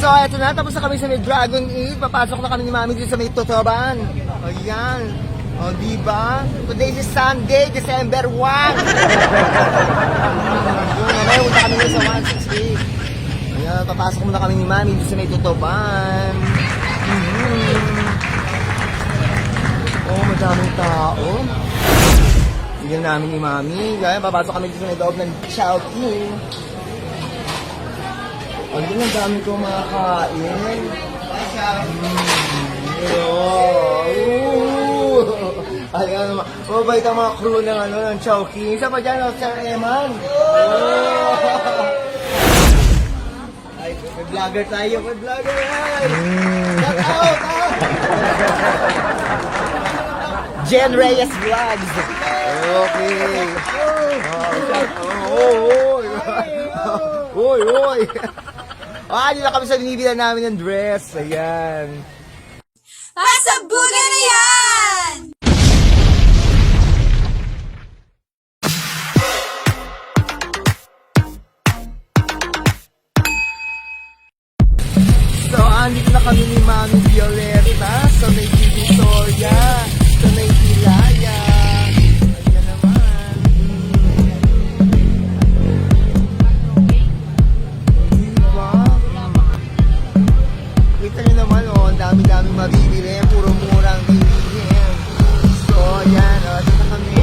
So, eto na. Tapos na kami sa may Dragon Eve. Papasok na kami ni Mami dito sa may Totoban. Ayan. O, diba? Today is Sunday, December 1. Mamaya punta kami sa 168. Ayan, papasok muna kami ni Mami dito sa may Totoban. Oh, madaming tao. Bigyan namin ni Mami. Kaya papasok kami dito sa may loob ng Chowking. Ang dami ko makakain. Ayan, mabait ang mga crew ng Chowking. Isa pa dyan, Sir Eman. Ay, may vlogger tayo. May vlogger yan. Shout out! Jen Reyes Vlogs. Okay. Oy. Dito kami sa binibila namin ng dress. Ayan. Pasabugan na yan! So, andito na kami ni Mami Violeta sa may Victoria, sa may Pilaya. Ayan naman. Diba? Kita nyo naman, ang dami-daming mabibili. Puro murang bilihin. So, ayan. Ito na kami.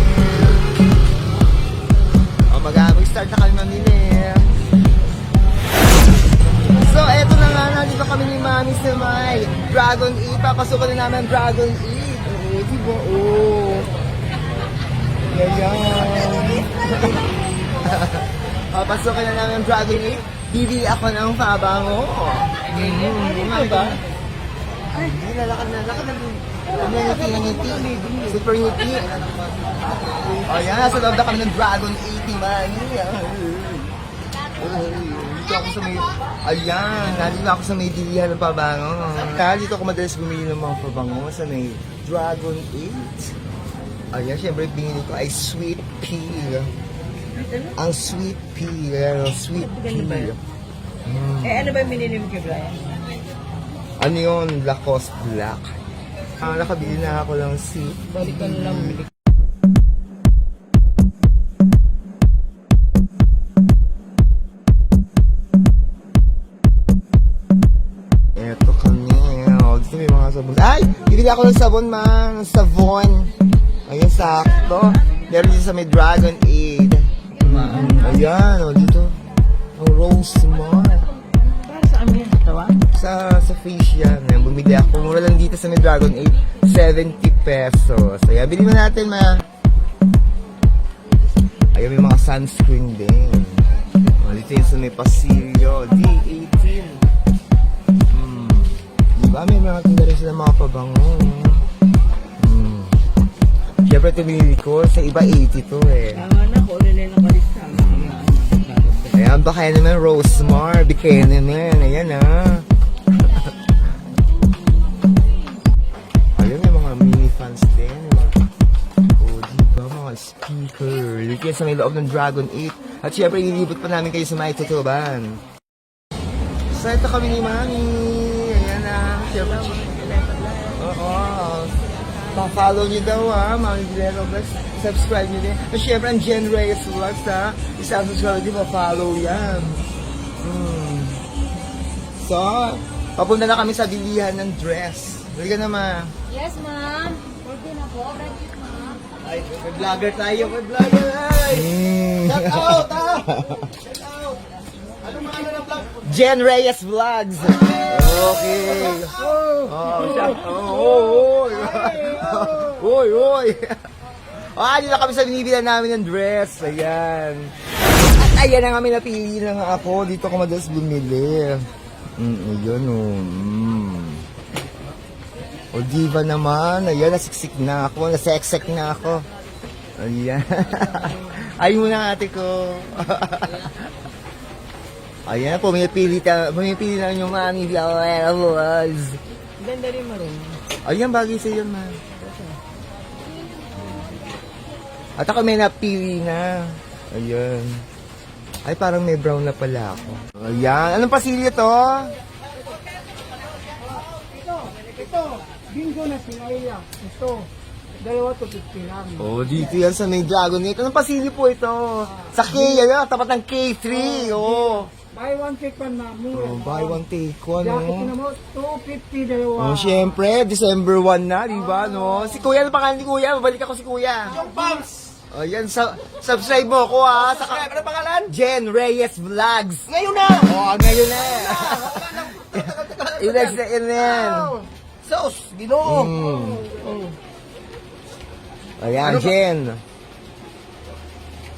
Mag-start na kami mamili. So, eto na nga, nandito kami ni Mami sa may Dragon Eve. Papasukan na namin ang Dragon Eve. Oo, diba? Oo. Ayan. Papasukan na namin ang Dragon Eve. Bibili ako ng pabango. Nga ba? Ay, lalakad na. Ngiti. Super ngiti. Ayan, nasa loob na kami ng Dragon Eve, Mami. Dito ako sa may... Ayan, nandito ako sa may bilihan ng pabango. Dito ako madalas bumili ng mga pabango sa may Dragon 8. Ayan, syempre binili ko ay sweet pea. Ang sweet pea. Ayan, sweet pea. Ano ba yung minili mo kay Brian? Ano yun? Lacoste Black. Nakabili na ako lang si... Balikan lang bili. Eto kami. Dito may mga sabon. Ay! Bibili ako ng sabon, man. Savon. Ayun, sakto. Meron dito sa may Dragon Aid. Ayan, dito. Ang Rose Mar. Para sa amin yan, tawa? Sa face yan. Ayan, bumili ako. Mura lang dito sa may Dragon Aid. 70 pesos. Ayan, bili mo natin, ma. Ayan, may mga sunscreen din. Dito yung sa may Pasilio. D18. Diba? May mga tinda rin sila mga pabango. Siyempre ito binili ko. Sa iba 80 to eh. Tama na, kung ano na yung nakalista. Ayan, baka yan naman Rosemar. Bikini naman. Ayan ah. Ayan, may mga mini fans din. Diba? Mga speaker. Dito yan sa may loob ng Dragon 8. At siyempre, ilibot pa namin kayo sa may Totoban. So, ito kami ni Mami. Ayan na. Siyempre. Oo. Pa-follow nyo daw Mami Vilero Vlogs. Subscribe nyo din. At siyempre, ang Jen Reyes Vlogs Isubscribe nyo, pa-follow yan. So, papunta na kami sa bilihan ng dress. Bili ka na, Ma. Yes, ma'am. Ready na po. Ready, ma'am. Ay, may vlogger tayo. May vlogger, ay! Shout out, Shout out! Ano mga ng vlog? Jen Reyes Vlogs. Okay. Oy. Dito kami sa binibila namin ng dress. Ayan. At ayan na kami napili na nga ako. Dito ako madalas bumili. Ayan O diva naman. Ayan, nasiksik na ako. Naseksek na ako. Ayan. Ay muna ate ko. Ayan, pumipili na yung Mami Vilero Vlogs. Ganda rin mo rin. Ayan, bagay sa'yo, ma. At ako may napili na. Ayan. Ay, parang may brown na pala ako. Ayan. Anong pasilyo to? Bingo na sila iya. Ito, 2 to 50 lang. Oh, dito yan sa may Dragon Gate. Anong pasilyo po ito? Sa K, ano? Tapat ng K3. Oh. Buy one take one na. Mura. Oh, buy one take one, Jacket no? na mo, 250 dalawa. Oh, syempre, December 1 na, di ba, no? Si Kuya, ano pangalan ni Kuya? Babalik ako si Kuya. Yung pumps! Oh, yan, subscribe mo ko, ha? Subscribe! Ano pangalan? Jen Reyes Vlogs. Ngayon na! Oh, ngayon na. I-next na yan. Sos! Ginoo! Mm. Ayan, Ano ba? Jen.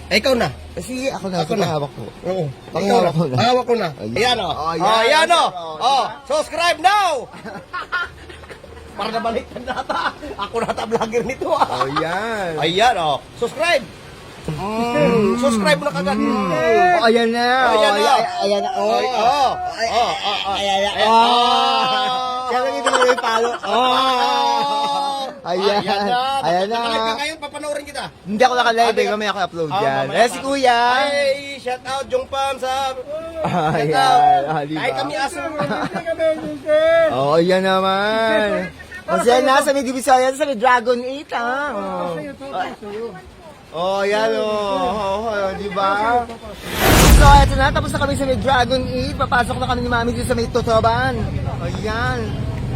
Ikaw na. Sige, ako na. Ako na. Hawak ko. Oo. Pakihawak ko na. Hawak ko na. Ayan. Ayan o. Oh, Oh, ayan o. Oh, Oh, subscribe now! Para nabaliktad na ata. Ako na ata vlogger nito ah. Oh, yan. Ayan o. Subscribe! Subscribe mo na kagad. Oh, ayan na. Oh, ayan na. Ayan na. Oh, Oh. Ayan na. Oh. Oh. Kaya lang ito na yung palo. Oh. Ayan. Ayan na. Nakalag ka ngayon, papanoorin kita. Hindi ako nakalive eh. Mamaya ako upload yan. mamaya Eh, si pa. Kuya. Hey, shout out Jong Pam sa... Ayan. Di ba? Kahit kami aso. Oh, ayan naman. Kasi nasa may Divisoria, sa may Dragon 8, ha? Oh, yan, oh, di ba? So, eto na, tapos na kami sa may Dragon 8. Papasok na kami ni Mami dito sa may Totoban. Ayan.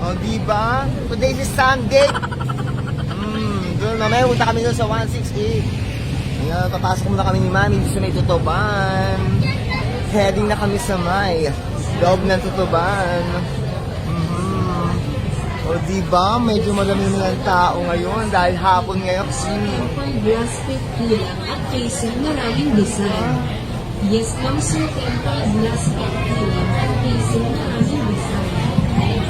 Oh, di ba? Today is Sunday. Doon, mamaya punta kami doon sa 168. Ayan, papasok muna kami ni Mami dito sa may Totoban. Heading na kami sa may loob ng Totoban. O diba, medyo marami ng tao ngayon dahil hapon ngayon. Plastic kulang at casing maraming design. Yes, ma'am, sir, temple plastic kulang at casing maraming design.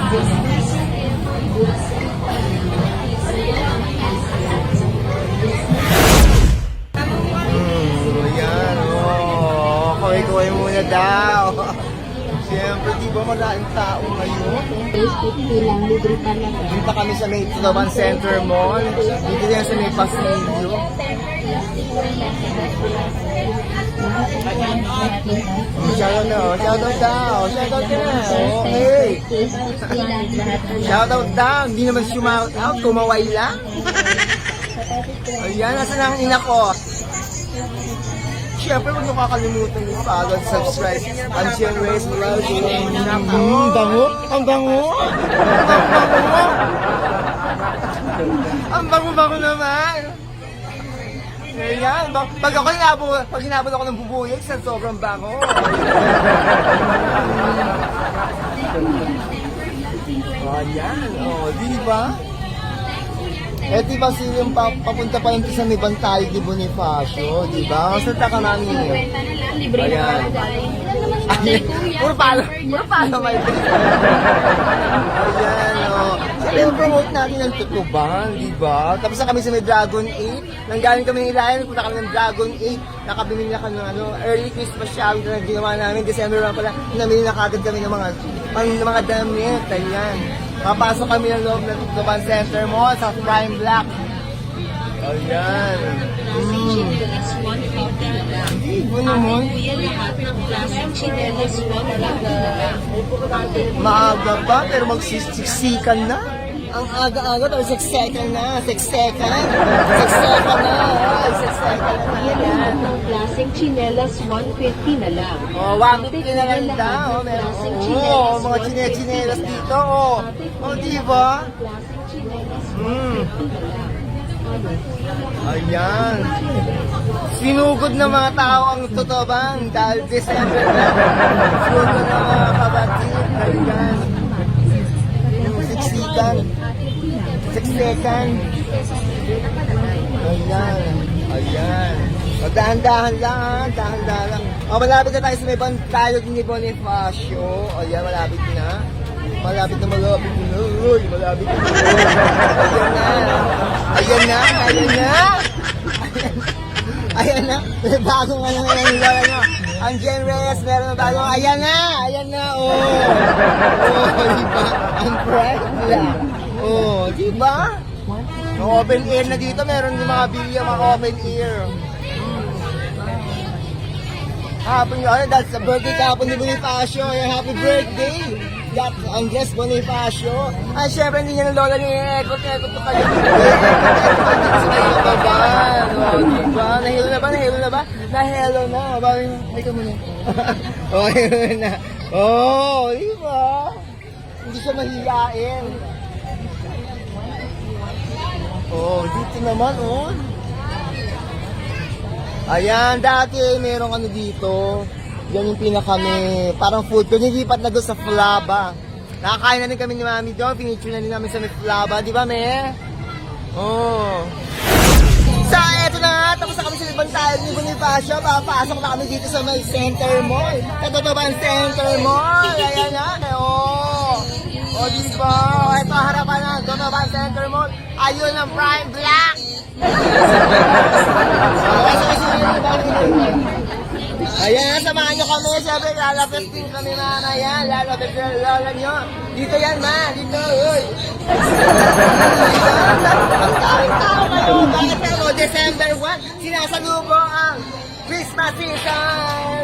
Yes, ma'am, sir, temple plastic kulang at casing maraming design. Ayan, kaway-kaway muna daw. Siyempre, di ba maraming tao ngayon? Plastic kulang, libre talaga. Dito kami sa may Totoban Center Mall. Dito yan sa may Pasilio. Shoutout na, shoutout daw, shoutout na. Okay. Shoutout daw, hindi naman shout-out, kumaway lang. Ayan, nasa na ang ina ko? Siyempre, huwag niyo kakalimutan yung follow at subscribe. I'm Jen Reyes Vlogs. Ang bango! Ang bango! Ang bango-bango naman! Ayan, pag hinabol ako ng bubuyog, sa sobrang bango. Ayan, di ba? Eh, di ba yung papunta pa yung sa may Bantay de Bonifacio, di ba? Saan ka namin yun? Libre Ayan. Puro palo may Ayan, Siyempre, promote natin ang Tutuban, di ba? Tapos na kami sa may Dragon 8. Nanggaling kami ng Ilayan, punta kami ng Dragon 8. Nakabili na kami ng early Christmas shopping na ginawa namin. December lang pala, namili na kagad kami ng mga damit. Ayan. Papasok kami ng loob ng Tutuban Center Mall sa Prime Black. Ayan. Chinelas 150 na lang. Ibo naman. Kuya, lahat ng klaseng chinelas 150 na lang. Maaga pa, pero magsisiksikan na. Ang aga-aga, pero seksekan na. Seksekan na. Ay, seksekan na. Kuya, lahat ng klaseng chinelas 150 na lang. Oh, wapit na lang daw. Oo, mga chinelas dito. Di ba? Klaseng chinelas Mm. 150 na lang. Ayan. Sinugod ng mga tao ang Totoban dahil December na. Sinugod ng mga kabatid. Ayan. Siksikan. Seksekan. Ayan. Dahan-dahan lang ha. Dahan-dahan lang. Malapit na tayo sa may Bantayog ni Bonifacio. Ayan, malapit na. Malapit na. Uy, malapit na. Ayan na. May bagong ano ngayon nila. Ang Jen Reyes, meron na bagong. Ayan na. Diba? Ang bright nila. Diba? Open air na dito. Meron yung mga bilya, mga open air. Happy, that's the birthday kahapon ni Bonifacio. Happy birthday! Yacht Andres Bonifacio. Ay, syempre, hindi niya ng lola niya ekot-ekot pa kayo. Diba? Nahilo na ba? Nahilo na ba? Nahilo na. Bakit? Ay, ka muna. Okay na. Oh, diba? Hindi siya mahiyain. Oh, dito naman, oh. Ayan, dati merong ano dito. Yan yung pinakami, parang food court. Nilipat na doon sa Flaba. Nakakain na din kami ni Mami doon. Pinicture na din namin sa may Flaba. Di ba, me? Oh. So, eto na nga. Tapos na kami sa ibang tayo ni Bonifacio. Papasok na kami dito sa may Center Mall. Katotoban Center Mall. Ayan na. Oh. O, di ba? Ito harapan na. Katotoban Center Mall. Ayun ang Prime Black. Ayan, samahan nyo kami. Siyempre, lalapit din kami, mama. Ayan, lalapit na lola nyo. Dito yan, ma. Dito, uy. Ang tao kayo. Bakit kayo? December 1, sinasalubo ang Christmas season.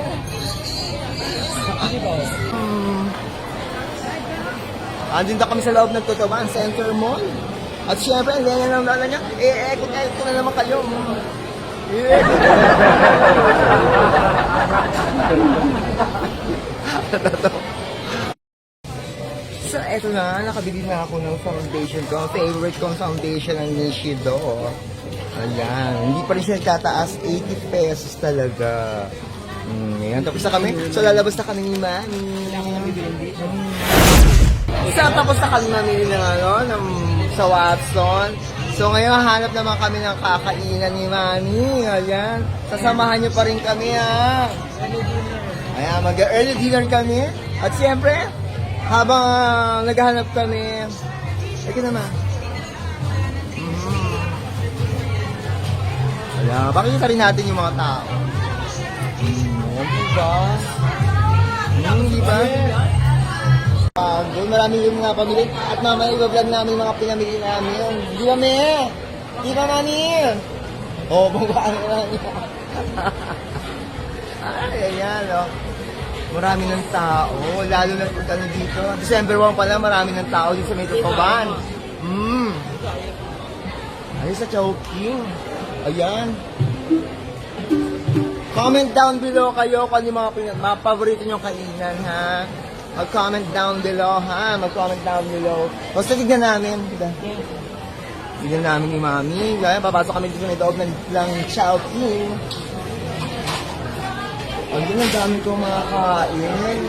Andun na kami sa loob ng Tutuban Center Mall. At siyempre, ang ganyan ng lola niya, ekot-ekot na naman kayo. So, eto na, nakabili na ako ng foundation ko. Ang favorite kong foundation ng Nishido. Ayan, hindi pa rin siya nagtataas, 80 pesos talaga. Ayan, tapos na kami. So, lalabas na kami ni Manny. So, tapos na kami mamili ng sa Watson. So, ngayon, hanap naman kami ng kakainan ni Manny. Ayan, sasamahan niyo pa rin kami, ha. Ayan, mag-early dinner kami. At siyempre, habang naghahanap kami, ito naman. Ayan, pakikita rin natin yung mga tao. Diba? Diba? Doon marami yung mga pamili. At mamaya i-vlog namin yung mga pinamili namin. Di ba, me? Di ba, Mami? Oo, banggaan na lang. Ay, ayan, oh. Marami ng tao. Lalo na pag ano dito. December 1 pa lang, marami ng tao dito sa may Tutuban. Ayun sa Chowking. Ayan. Comment down below kayo kung ano yung mga paborito nyong kainan, ha? Mag-comment down below, ha? Mag-comment down below. Basta tignan namin. Tignan namin ni Mami. Kaya papasok kami dito sa may loob ng Chowking. Ang ang dami kong mga kain.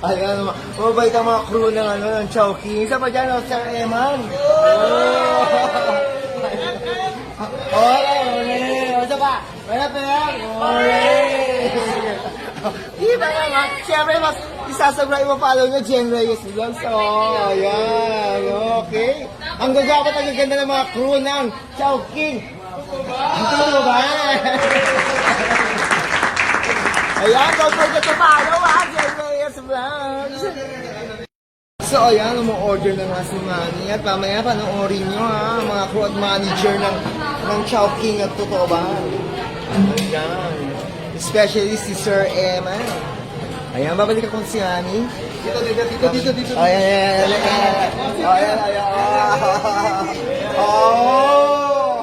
Ayan, mabait ang mga crew ng Chowking. Isa pa dyan, Sir Eman. Isa pa. Wala pa yan. Iba naman. Siyempre, mas isasubscribe mo follow nyo, Jen Reyes Vlogs. Ayan. Okay. Ang gagawin at ang gaganda ng mga crew ng Chowking. Ito mo ba? Ayan, don't forget to follow, ha? Jen Reyes Vlogs. So, ayan, umu-order na nga si Manny. At mamaya panoorin nyo, ha? Mga crew at manager ng Chowking at Tutuban. Ayan. Especially si Sir Eman. Ayan, babalik ako si Manny. Dito. Ayan. Oh!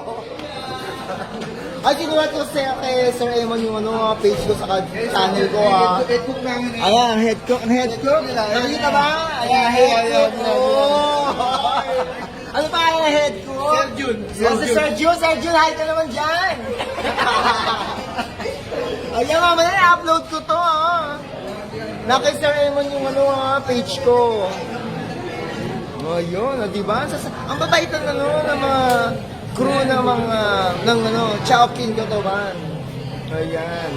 Ay, kinuha ko kay Sir Eman yung page ko sa channel ko, ha. Ayan, head cook. Nakikita ba? Ayan, head cook. Ano pa ang head cook? Sir Jun. Sir Jun, hi ka naman dyan. Ayan, mamaya i-upload ko to, ha. Kay Sir Eman yung page ko. Ayun, diba? Ang babait ng mga crew ng Chowking Tutuban. Ayan.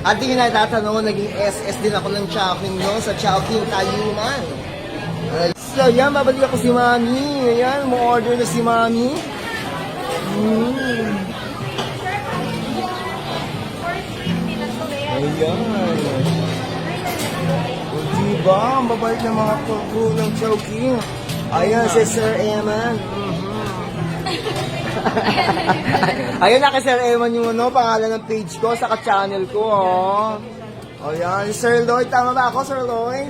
At di na tatanong, naging SS din ako ng Chowking, no? Sa Chowking Tayuman. So, yan, babalik ako si Mami. Ayan, mo-order na si Mami. Ayan. O, diba? Ang babalik ng mga crew ng Chowking. Ayan, si Sir Eman. Ayun na kay Sir Eman yung ano, pangalan ng page ko, saka channel ko, oh. O yan, Sir Lloyd, tama ba ako, Sir Lloyd?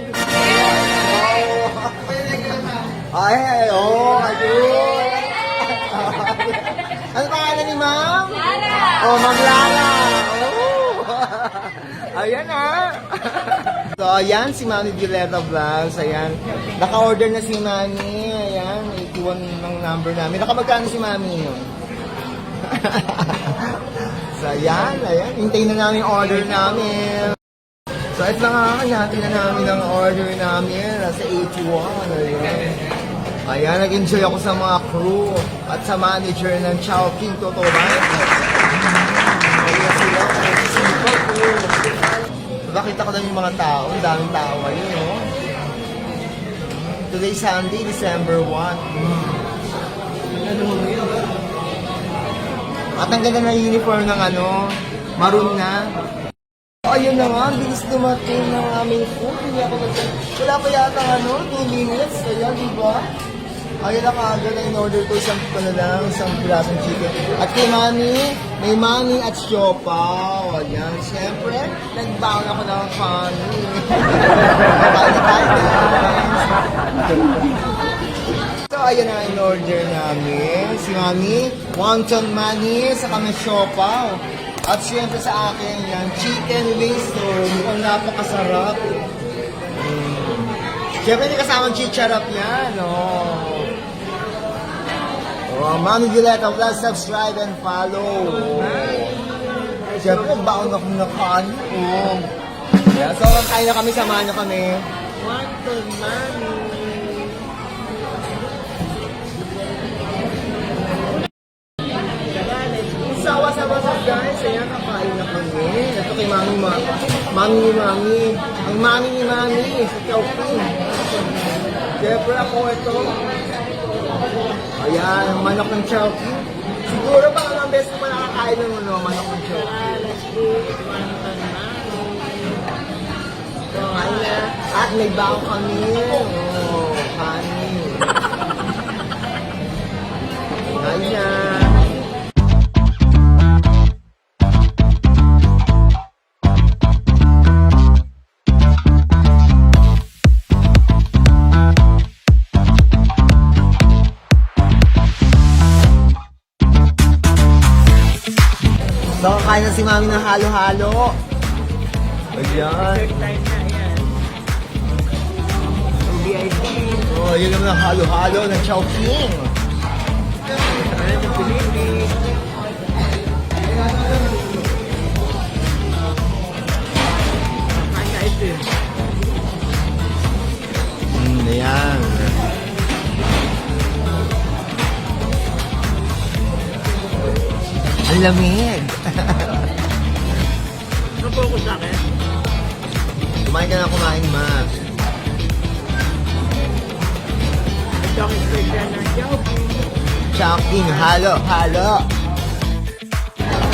Oh. Ay, oh, ayun. Ano pangalan ni Ma'am? Lara! Oh, Ma'am Lara! Oh. Ayan ah. So, ayan, si Mami Violeta Vlogs. Ayan. Naka-order na si Mami. Ayan, 81 ng number namin. Nakamagkano si Mami yun? So, ayan. Hintayin na namin yung order namin. So, ito na nga, natin na namin ang order namin. Nasa 81. Ayan. Ayan, nag-enjoy ako sa mga crew at sa manager ng Chowking. Totoo ba? Ayan sila. Super cool. Nakita ko lang yung mga tao. Ang daming tao ngayon, no? Today, Sunday, December 1. At ang ganda na uniform ng ano, maroon na. Ayun na nga, ang bilis dumating ng aming food. Hindi ako wala pa yata 2 minutes. Ayan, di ba? Ayun na kaagad na in-order ko isang pirasong chicken. At kay Mami, may Mami at siopaw. Ayan, siyempre, nagbaon ako ng funny. Kain-kain guys. So, ayun na in-order namin. Si Mami, wonton mani, saka may siopaw. At siyempre sa akin, yan, chicken wings. So, mukhang napakasarap. Siyempre, hindi kasamang chicharap yan. Oh. Oh, Mami Violeta Vlogs, subscribe and follow. Siyempre, nagbaon ako ng kanin. Oh. Yeah, so, kain na kami, samahan niyo kami. Wonton mani. Sawa-sawa guys, ayan, kakain na kami. Ito kay Mami ni Mami. Ang Mami ni Mami, sa Chowking. Siyempre ako ito. Ayan, ang manok ng Chowking. Siguro baka ang best ko pa nakakain ng manok ng Chowking. So, kain na. At may baon kami. Oh, kanin. Kain na. So, kain na si Mami ng halo-halo. Ayan. Time na yan. Ang VIP. Oh, yun naman ang halo-halo ng Chowking. Ano yung Pilipinas? Kain na ito. Ayan. Ang lamig. Ano po ako sa akin? Kumain ka na kumain, Ma. Ito ang special ng Chowking. Chowking, halo-halo.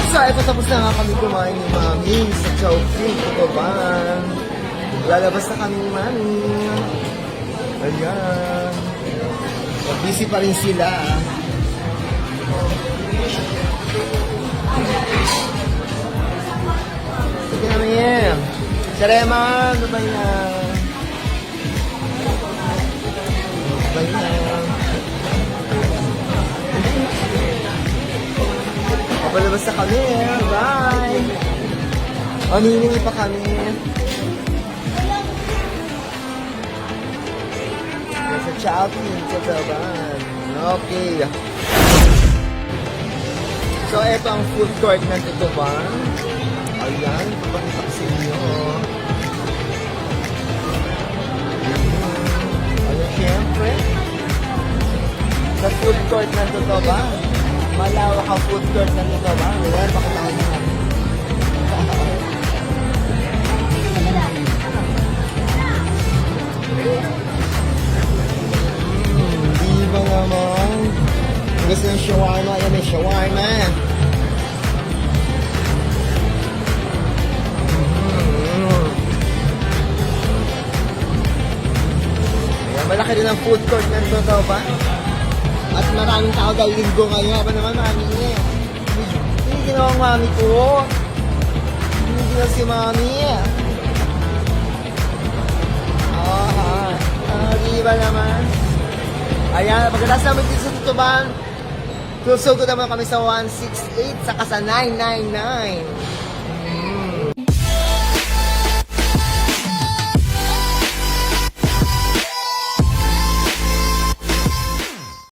So, ito tapos na nga kami kumain ni Mami sa Chowking. Ito ba? Lalabas na kami ni Mami. Ayan. So, busy pa rin sila. Sige namin. Sarema, ano ba yan? Ano ba yan? Papalabas na kami. Bye! O, niningi pa kami. Sa Chowking, sa Taban. Okay. So, ito ang food court ng Tutuban. Ayan, papakita ko sa inyo. Ayan, syempre. Sa food court ng Tutuban. Malawak ang food court ng Tutuban. Ayan, pakita ko nyo. Di ba naman? Gusto ng shawarma? Ayan, may shawarma. Ayan, malaki din ang food court ng Tutuban. At maraming tao dahil linggo ngayon. Aba naman, mami eh. Hindi ginawang mami ko. Hindi ginawa si mami. Di ba naman? Ayan, pagkatapos namin dito sa Tutuban, susugod naman kami sa 168 saka sa 999.